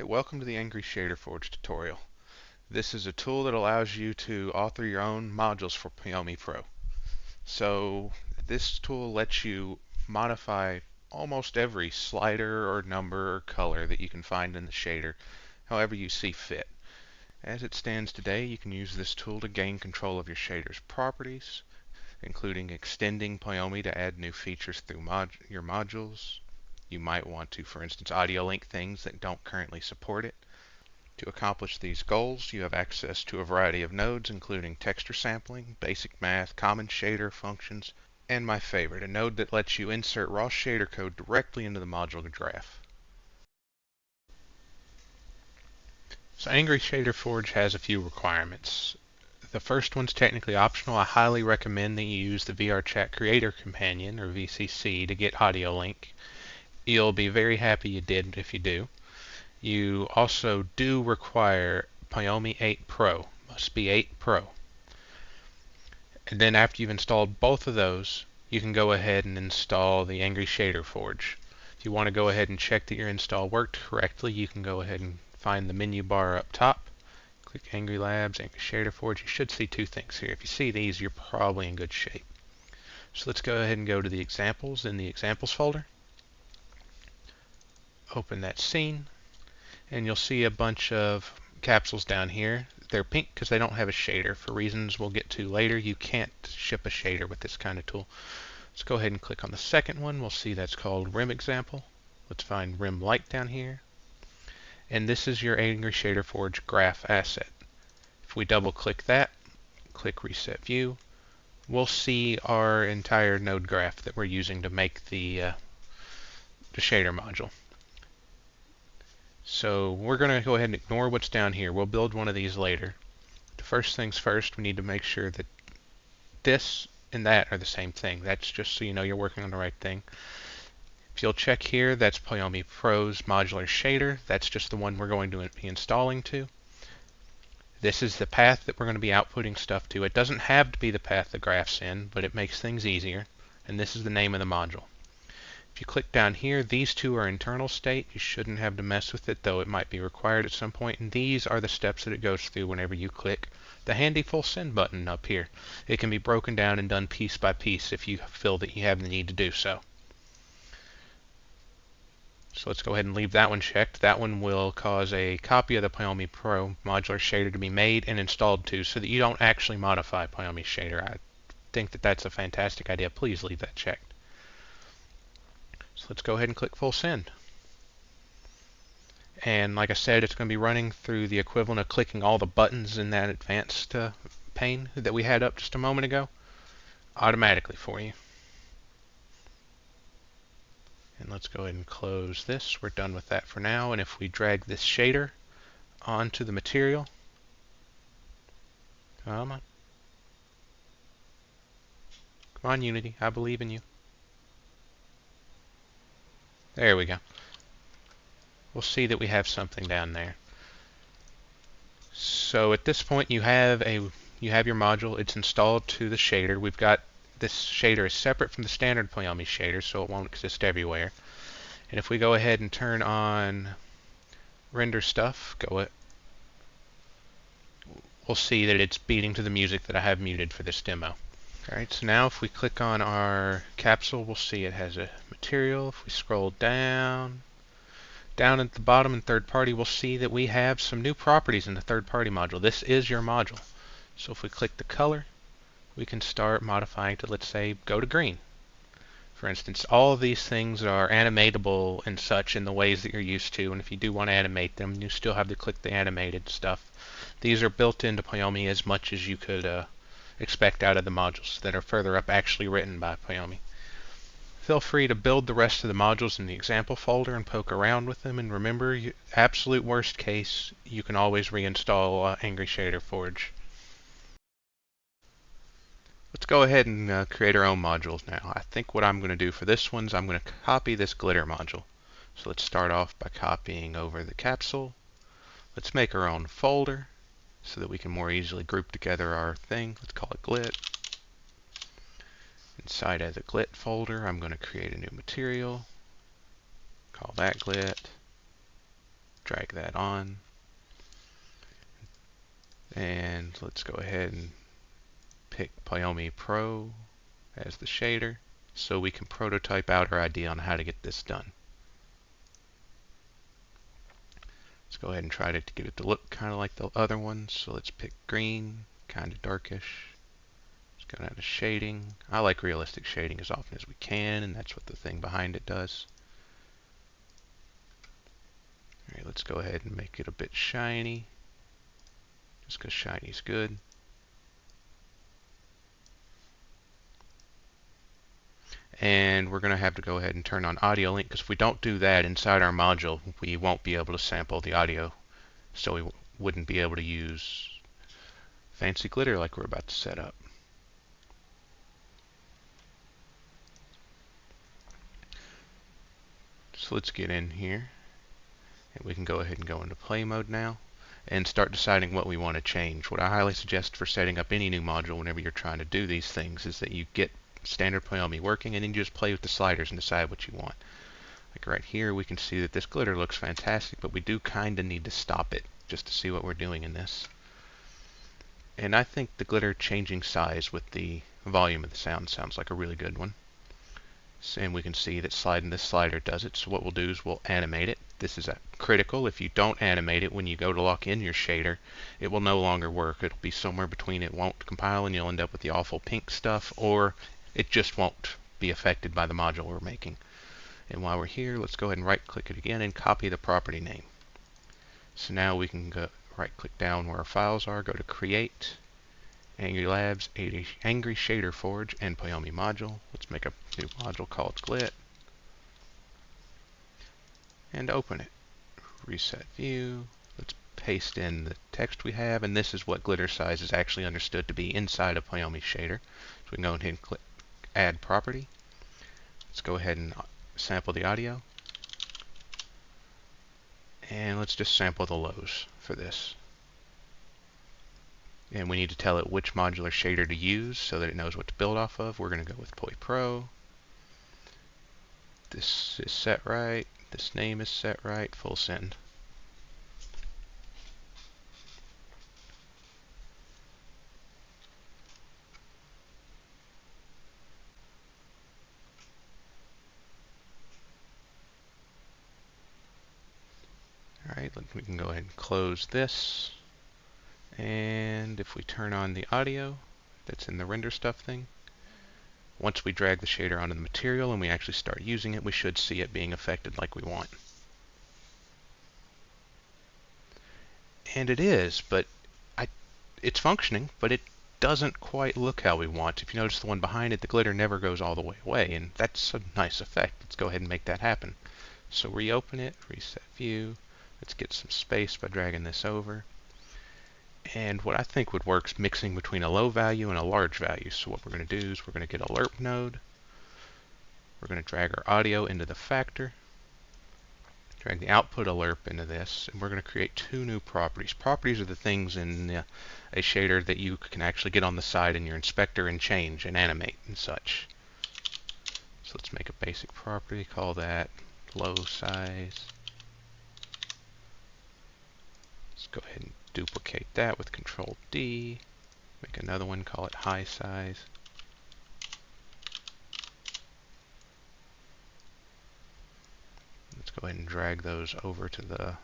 Hi, welcome to the Angry Shader Forge tutorial. This is a tool that allows you to author your own modules for Poiomi Pro. So this tool lets you modify almost every slider or number or color that you can find in the shader, however you see fit. As it stands today, you can use this tool to gain control of your shader's properties, including extending Poiomi to add new features through your modules. You might want to, for instance, audio link things that don't currently support it. To accomplish these goals, you have access to a variety of nodes, including texture sampling, basic math, common shader functions, and my favorite, a node that lets you insert raw shader code directly into the module graph. So Angry Shader Forge has a few requirements. The first one's technically optional. I highly recommend that you use the VRChat Creator Companion, or VCC, to get audio link. You'll be very happy you did if you do. You also do require Poiomi 8 Pro. Must be 8 Pro. And then after you've installed both of those, you can go ahead and install the Angry Shader Forge. If you want to go ahead and check that your install worked correctly, you can go ahead and find the menu bar up top. Click Angry Labs, Angry Shader Forge. You should see two things here. If you see these, you're probably in good shape. So let's go ahead and go to the examples in the examples folder. Open that scene, and you'll see a bunch of capsules down here. They're pink because they don't have a shader. For reasons we'll get to later, you can't ship a shader with this kind of tool. Let's go ahead and click on the second one. We'll see that's called Rim Example. Let's find Rim Light down here. And this is your Angry Shader Forge graph asset. If we double click that, click Reset View, we'll see our entire node graph that we're using to make the shader module. So we're going to go ahead and ignore what's down here. We'll build one of these later. The first things first, we need to make sure that this and that are the same thing. That's just so you know you're working on the right thing. If you'll check here, that's Poiomi Pro's modular shader. That's just the one we're going to be installing to. This is the path that we're going to be outputting stuff to. It doesn't have to be the path the graph's in, but it makes things easier. And this is the name of the module. If you click down here, these two are internal state. You shouldn't have to mess with it, though it might be required at some point. And these are the steps that it goes through whenever you click the handy full send button up here. It can be broken down and done piece by piece if you feel that you have the need to do so. So let's go ahead and leave that one checked. That one will cause a copy of the Poiomi Pro modular shader to be made and installed to, so that you don't actually modify Poiomi shader. I think that that's a fantastic idea. Please leave that checked. So let's go ahead and click full send. And like I said, it's going to be running through the equivalent of clicking all the buttons in that advanced pane that we had up just a moment ago automatically for you. And let's go ahead and close this. We're done with that for now. And if we drag this shader onto the material, come on Unity, I believe in you. There we go. We'll see that we have something down there. So at this point you have your module. It's installed to the shader. We've got this shader is separate from the standard Poiomi shader, so it won't exist everywhere. And if we go ahead and turn on render stuff, we'll see that it's beating to the music that I have muted for this demo. Alright, so now if we click on our capsule, we'll see it has a material. If we scroll down at the bottom in third party, we'll see that we have some new properties in the third party module. This is your module. So if we click the color, we can start modifying to, let's say, go to green. For instance, all of these things are animatable and such in the ways that you're used to, and if you do want to animate them, you still have to click the animated stuff. These are built into Poiomi as much as you could expect out of the modules that are further up actually written by Poiomi. Feel free to build the rest of the modules in the example folder and poke around with them, and remember, absolute worst case, you can always reinstall Angry Shader Forge. Let's go ahead and create our own modules now. I think what I'm going to do for this one is I'm going to copy this glitter module. So let's start off by copying over the capsule. Let's make our own folder so that we can more easily group together our thing. Let's call it glit. Inside of the glit folder, I'm going to create a new material. Call that glit. drag that on. And let's go ahead and pick Pyomi Pro as the shader so we can prototype out our idea on how to get this done. Let's go ahead and try to get it to look kind of like the other ones. So let's pick green, kind of darkish. Let's go down to shading. I like realistic shading as often as we can, and that's what the thing behind it does. Alright, let's go ahead and make it a bit shiny, just because shiny's good. And we're going to have to go ahead and turn on audio link, because if we don't do that inside our module, we won't be able to sample the audio, so we wouldn't be able to use fancy glitter like we're about to set up. So let's get in here, and we can go ahead and go into play mode now and start deciding what we want to change. What I highly suggest for setting up any new module whenever you're trying to do these things is that you get standard Pyomi working, and then you just play with the sliders and decide what you want. Like right here, we can see that this glitter looks fantastic, but we do kind of need to stop it just to see what we're doing in this. And I think the glitter changing size with the volume of the sound sounds like a really good one. And we can see that sliding this slider does it. So what we'll do is we'll animate it. This is critical. If you don't animate it when you go to lock in your shader, it will no longer work. It'll be somewhere between it won't compile and you'll end up with the awful pink stuff, or it just won't be affected by the module we're making. And while we're here, let's go ahead and right click it again and copy the property name. So now we can go right click down where our files are, go to create, Angry Labs, Angry Shader Forge, and Pyomi module. Let's make a new module called Glit and open it. Reset view. Let's paste in the text we have, and this is what glitter size is actually understood to be inside of Pyomi shader. So we can go ahead and click add property. Let's go ahead and sample the audio, and let's just sample the lows for this. And we need to tell it which modular shader to use so that it knows what to build off of. We're going to go with Poi Pro. This is set right. This name is set right. Full send. Alright, we can go ahead and close this. And if we turn on the audio that's in the render stuff thing, once we drag the shader onto the material and we actually start using it, we should see it being affected like we want. And it is, but it's functioning, but it doesn't quite look how we want. If you notice the one behind it, the glitter never goes all the way away, and that's a nice effect. Let's go ahead and make that happen. So reopen it, reset view. Let's get some space by dragging this over. And what I think would work is mixing between a low value and a large value. So what we're going to do is we're going to get a lerp node. We're going to drag our audio into the factor. Drag the output lerp into this, and we're going to create two new properties. Properties are the things in a shader that you can actually get on the side in your inspector and change and animate and such. So let's make a basic property, call that low size. Let's go ahead and duplicate that with Control D. Make another one, call it high size. Let's go ahead and drag those over to the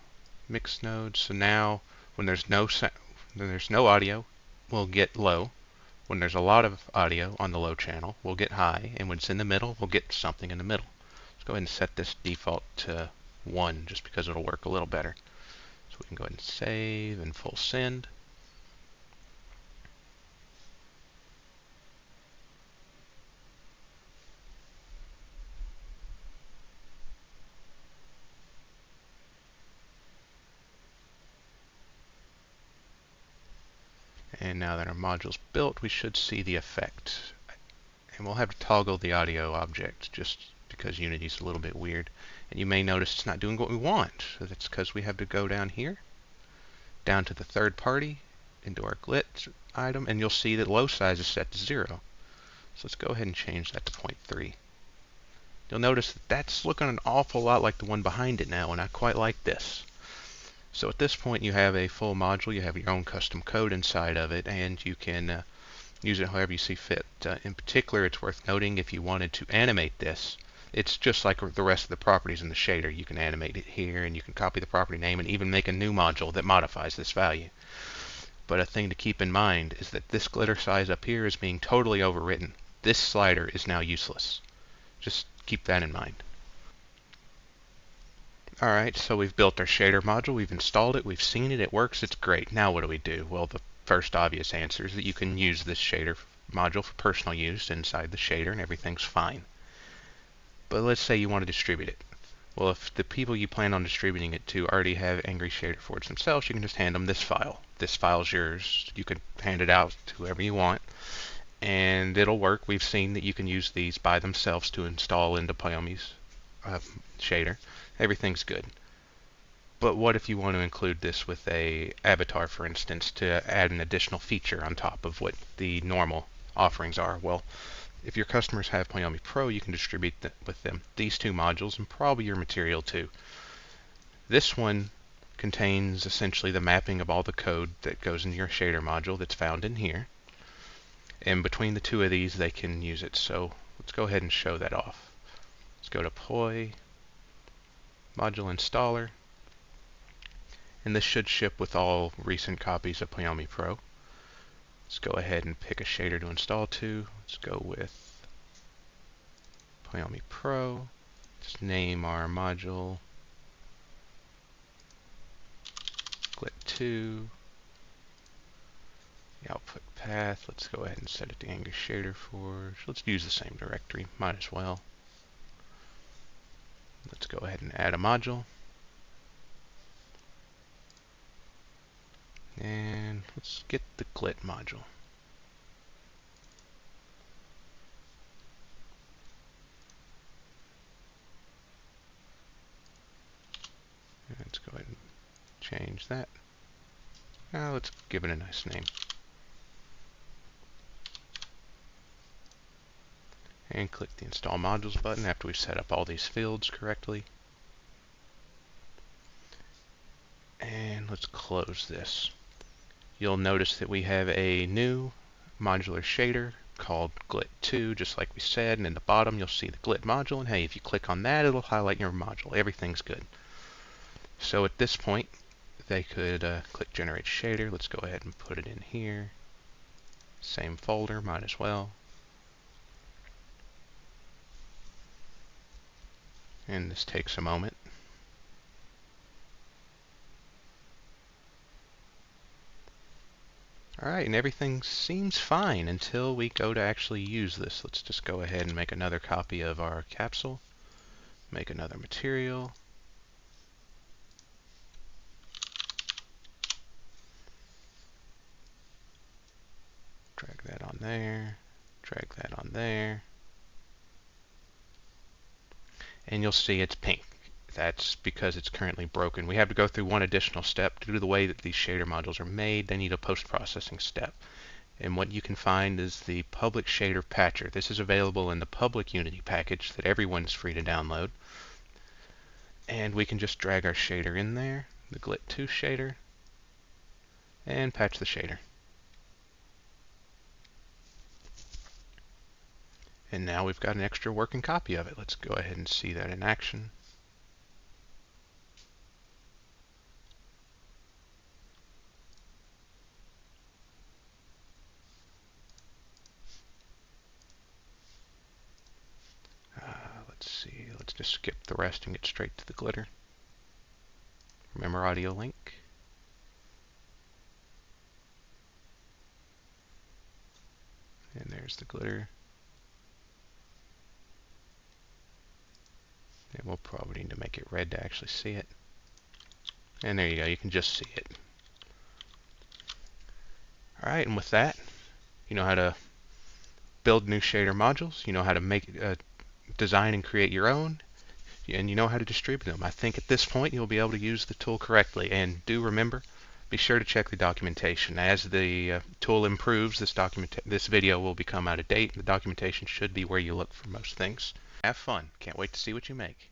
mix node. So now when there's no audio, we'll get low. When there's a lot of audio on the low channel, we'll get high. And when it's in the middle, we'll get something in the middle. Let's go ahead and set this default to 1 just because it'll work a little better. So we can go ahead and save and full send. And now that our module's built, we should see the effect. And we'll have to toggle the audio object just because Unity's a little bit weird. And you may notice it's not doing what we want. So that's because we have to go down here, down to the third party, into our glit item, and you'll see that low size is set to 0. So let's go ahead and change that to 0.3. You'll notice that that's looking an awful lot like the one behind it now, and I quite like this. So at this point you have a full module, you have your own custom code inside of it, and you can use it however you see fit. In particular, it's worth noting if you wanted to animate this, it's just like the rest of the properties in the shader. You can animate it here, and you can copy the property name and even make a new module that modifies this value. But a thing to keep in mind is that this glitter size up here is being totally overwritten. This slider is now useless. Just keep that in mind. Alright, so we've built our shader module, we've installed it, we've seen it, it works, it's great. Now what do we do? Well, the first obvious answer is that you can use this shader module for personal use inside the shader and everything's fine. But let's say you want to distribute it. Well, if the people you plan on distributing it to already have Angry Shader Forge themselves, you can just hand them this file. This file's yours. You can hand it out to whoever you want, and it'll work. We've seen that you can use these by themselves to install into Pyomi's shader. Everything's good. But what if you want to include this with a avatar, for instance, to add an additional feature on top of what the normal offerings are? Well, if your customers have Pyomi Pro, you can distribute with them these two modules and probably your material too. This one contains essentially the mapping of all the code that goes into your shader module that's found in here. And between the two of these, they can use it. So let's go ahead and show that off. Let's go to Poi, Module Installer, and this should ship with all recent copies of Pyomi Pro. Let's go ahead and pick a shader to install to. Let's go with Pyomi Pro. Just name our module Glit2. The output path, let's go ahead and set it to Angry Shader Forge. Let's use the same directory, might as well. Let's go ahead and add a module. And let's get the Glit module. Let's go ahead and change that. Now let's give it a nice name. And click the Install Modules button after we've set up all these fields correctly. And let's close this. You'll notice that we have a new modular shader called Glit2, just like we said, and in the bottom you'll see the Glit module, and hey, if you click on that, it'll highlight your module. Everything's good. So at this point, they could click Generate Shader. Let's go ahead and put it in here. Same folder, might as well. And this takes a moment. Alright, and everything seems fine until we go to actually use this. Let's just go ahead and make another copy of our capsule. Make another material. Drag that on there. Drag that on there. And you'll see it's pink. That's because it's currently broken. We have to go through one additional step. Due to the way that these shader modules are made, they need a post-processing step. And what you can find is the public shader patcher. This is available in the public Unity package that everyone's free to download. And we can just drag our shader in there, the Glit2 shader, and patch the shader. And now we've got an extra working copy of it. Let's go ahead and see that in action. Let's see, let's just skip the rest and get straight to the glitter. Remember audio link. And there's the glitter. And we'll probably need to make it red to actually see it. And there you go, you can just see it. Alright, and with that, you know how to build new shader modules, you know how to make design and create your own, and you know how to distribute them. I think at this point you'll be able to use the tool correctly. And do remember, be sure to check the documentation. As the tool improves, this video will become out of date. The documentation should be where you look for most things. Have fun. Can't wait to see what you make.